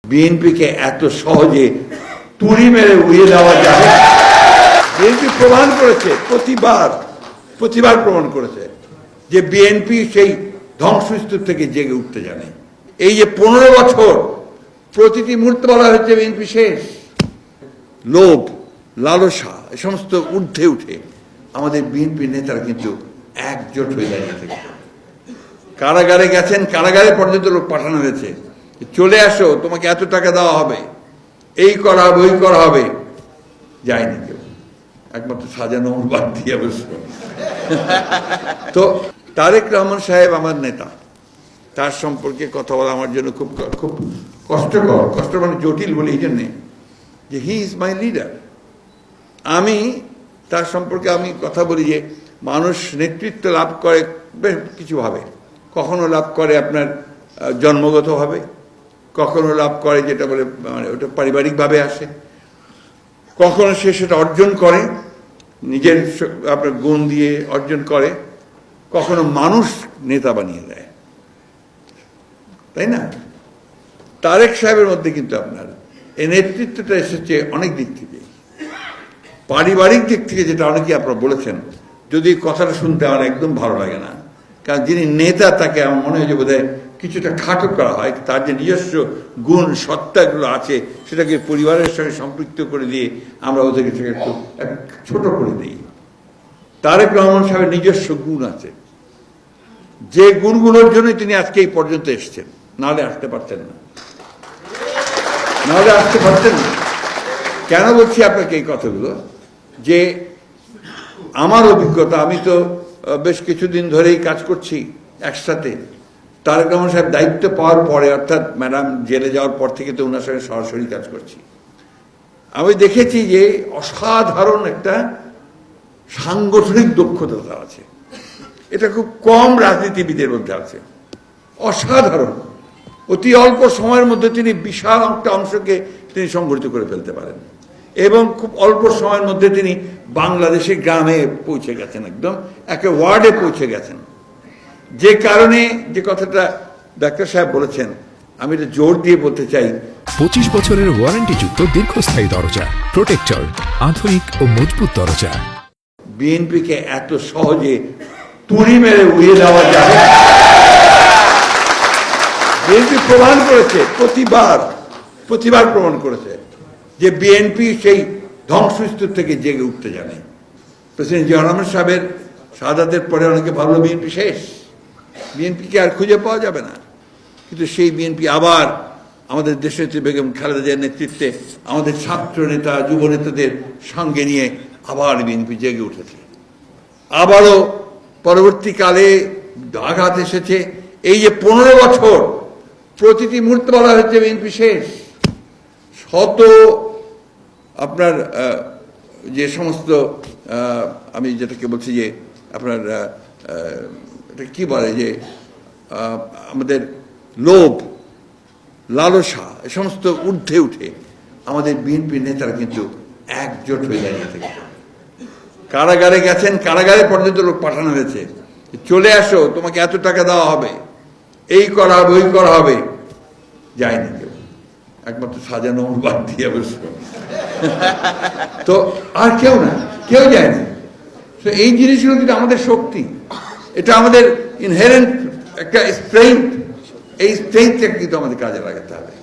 বিএনপিকে এত সহজে তুড়ি মেরে উড়িয়ে দেওয়া যাবে? বিএনপি প্রমাণ করেছে, প্রতিবার প্রমাণ করেছে যে বিএনপি সেই ধ্বংসস্তূপ থেকে জেগে উঠতে জানে। এই যে 15 বছর প্রতিটি মুহূর্তে বলা হচ্ছে বিএনপি শেষ, লোভ, লালসা এ সমস্ত ঊর্ধ্বে উঠে আমাদের বিএনপি নেতারা কিন্তু একজোট হয়ে দাঁড়িয়ে থেকে কারাগারে গেছেন, কারাগারে পর্যন্ত লোক পাঠানো হয়েছে, চলে আসো, তোমাকে এত টাকা দেওয়া হবে, এই করা হবে, ওই করা হবে। যায়নি কেউ, একমাত্র সাজানো বাদ দিয়ে বসে। তো তারেক রহমান সাহেব আমার নেতা, তার সম্পর্কে কথা বলা আমার জন্য খুব খুব কষ্ট মানে জটিল বলে এই জন্যে যে হি ইজ মাই লিডার। আমি তার সম্পর্কে আমি কথা বলি যে মানুষ নেতৃত্ব লাভ করে কিছুভাবে, কখনো লাভ করে আপনার জন্মগতভাবে, কখনো লাভ করে যেটা বলে মানে ওটা পারিবারিকভাবে আসে, কখনো সে সেটা অর্জন করে নিজের আপনার গুণ দিয়ে অর্জন করে, কখনো মানুষ নেতা বানিয়ে দেয়, তাই না? তারেক সাহেবের মধ্যে কিন্তু আপনার এই নেতৃত্বটা এসেছে অনেক দিক থেকে, পারিবারিক দিক থেকে, যেটা অনেকেই আপনারা বলেছেন, যদি কথাটা শুনতে আমার একদম ভালো লাগে না, কারণ যিনি নেতা তাকে আমার মনে হয় যে বোধহয় কিছুটা খাটো করা হয়, তার যে নিজস্ব গুণ সত্তাগুলো আছে সেটাকে পরিবারের সঙ্গে সম্পৃক্ত করে দিয়ে আমরা ওদেরকে সেটা একটু ছোট করে দিই। তারেক রহমান সাহেবের নিজস্ব গুণ আছে, যে গুণগুলোর জন্যই তিনি আজকে এই পর্যন্ত এসছেন, নাহলে আসতে পারতেন না। কেন বলছি আপনাকে এই কথাগুলো? যে আমার অভিজ্ঞতা, আমি তো বেশ কিছুদিন ধরেই কাজ করছি একসাথে। তারেক রহমান সাহেব দায়িত্ব পাওয়ার পরে, অর্থাৎ ম্যাডাম জেলে যাওয়ার পর থেকে তো ওনার সঙ্গে সরাসরি কাজ করছি। আমি দেখেছি যে অসাধারণ একটা সাংগঠনিক দক্ষতা আছে, এটা খুব কম রাজনীতিবিদের মধ্যে আছে। অসাধারণ, অতি অল্প সময়ের মধ্যে তিনি বিশাল একটা অংশকে তিনি সংগঠিত করে ফেলতে পারেন, এবং খুব অল্প সময়ের মধ্যে তিনি বাংলাদেশের গ্রামে পৌঁছে গেছেন, একদম একটা ওয়ার্ডে পৌঁছে গেছেন। যে কারণে যে কথাটা ডাক্তার সাহেব বলেছেন, আমি এটা জোর দিয়ে বলতে চাই, 25 বছরের ওয়ারেন্টিযুক্ত দীর্ঘস্থায়ী দরজা প্রোটেক্টর, আধুনিক ও মজবুত দরজা। বিএনপিকে এত সহজে তুড়ি মেরে উড়িয়ে দেওয়া যাবে? বিএনপি প্রমাণ করেছে, প্রতিবার প্রমাণ করেছে যে বিএনপি সেই ধ্বংসস্তূপ থেকে জেগে উঠতে জানে। প্রেসিডেন্ট জিয়া রহমান সাহেবের শাহাদাতের পরে অনেকে ভাবলো বিএনপি শেষ, বিএনপিকে আর খুঁজে পাওয়া যাবে না, কিন্তু সেই বিএনপি আবার আমাদের দেশনেত্রী বেগম খালেদা জিয়ার নেতৃত্বে আমাদের ছাত্র নেতা, যুব নেতাদের সঙ্গে নিয়ে আবার বিএনপি জেগে উঠেছে। আবারও পরবর্তীকালে আঘাত এসেছে। এই যে 15 বছর প্রতিটি মুহূর্তে বলা হচ্ছে বিএনপি শেষ, শত আপনার যে সমস্ত আমি যেটাকে বলছি যে আপনার এটা কি বলে যে আমাদের লোভ, লালসা এ সমস্ত ঊর্ধ্বে উঠে আমাদের বিএনপি নেতারা কিন্তু একজোট হয়ে দাঁড়িয়ে থেকে কারাগারে গেছেন, কারাগারে পর্যন্ত লোক পাঠানো হয়েছে, চলে আসো, তোমাকে এত টাকা দেওয়া হবে, এই করা হবে, ওই করা হবে। যায়নি কেউ, একমাত্র সাজানো বাদ দিয়ে বসে। তো আর কেউ যায়নি। তো এই জিনিসগুলো কিন্তু আমাদের শক্তি, এটা আমাদের ইনহেরেন্ট একটা স্ট্রেংথ, এই স্ট্রেংথটাকে কিন্তু আমাদের কাজে লাগাতে হবে।